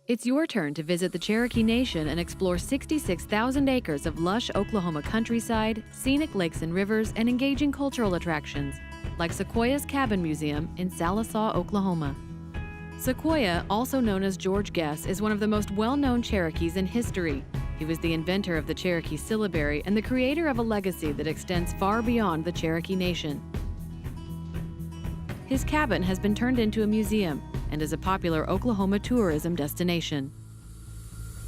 It's your turn to visit the Cherokee Nation and explore 66,000 acres of lush Oklahoma countryside, scenic lakes and rivers, and engaging cultural attractions, like Sequoyah's Cabin Museum in Sallisaw, Oklahoma. Sequoyah, also known as George Guess, is one of the most well-known Cherokees in history. He was the inventor of the Cherokee syllabary and the creator of a legacy that extends far beyond the Cherokee Nation. His cabin has been turned into a museum and is a popular Oklahoma tourism destination.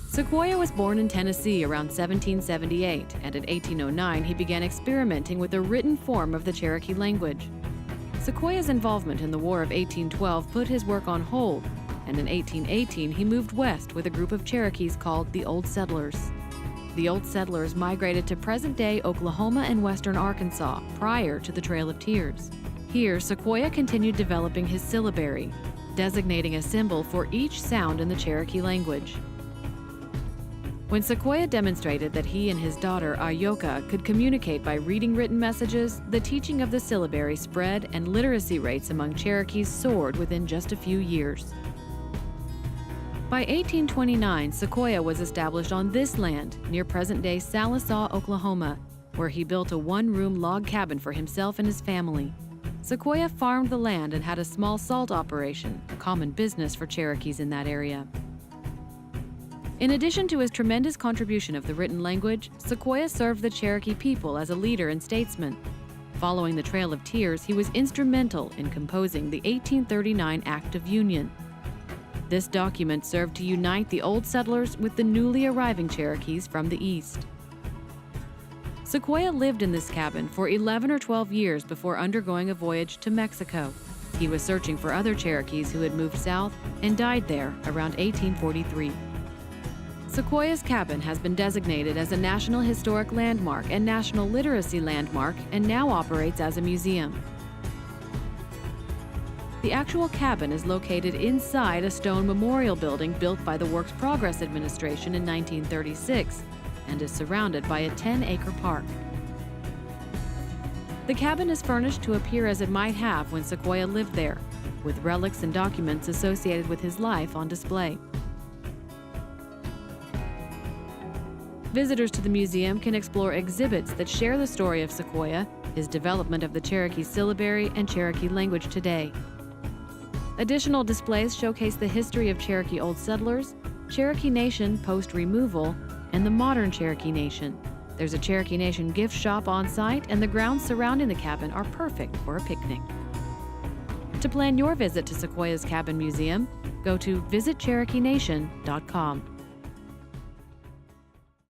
Sequoyah was born in Tennessee around 1778, and in 1809 he began experimenting with the written form of the Cherokee language. Sequoyah's involvement in the War of 1812 put his work on hold, and in 1818 he moved west with a group of Cherokees called the Old Settlers. The Old Settlers migrated to present-day Oklahoma and western Arkansas prior to the Trail of Tears. Here, Sequoyah continued developing his syllabary, designating a symbol for each sound in the Cherokee language. When Sequoyah demonstrated that he and his daughter, Ayoka, could communicate by reading written messages, the teaching of the syllabary spread and literacy rates among Cherokees soared within just a few years. By 1829, Sequoyah was established on this land near present-day Sallisaw, Oklahoma, where he built a one-room log cabin for himself and his family. Sequoyah farmed the land and had a small salt operation, a common business for Cherokees in that area. In addition to his tremendous contribution of the written language, Sequoyah served the Cherokee people as a leader and statesman. Following the Trail of Tears, he was instrumental in composing the 1839 Act of Union. This document served to unite the Old Settlers with the newly arriving Cherokees from the east. Sequoyah lived in this cabin for 11 or 12 years before undergoing a voyage to Mexico. He was searching for other Cherokees who had moved south and died there around 1843. Sequoyah's cabin has been designated as a National Historic Landmark and National Literacy Landmark and now operates as a museum. The actual cabin is located inside a stone memorial building built by the Works Progress Administration in 1936 and is surrounded by a 10-acre park. The cabin is furnished to appear as it might have when Sequoyah lived there, with relics and documents associated with his life on display. Visitors to the museum can explore exhibits that share the story of Sequoyah, his development of the Cherokee syllabary, and Cherokee language today. Additional displays showcase the history of Cherokee Old Settlers, Cherokee Nation post-removal, and the modern Cherokee Nation. There's a Cherokee Nation gift shop on site, and the grounds surrounding the cabin are perfect for a picnic. To plan your visit to Sequoyah's Cabin Museum, go to visitcherokeenation.com.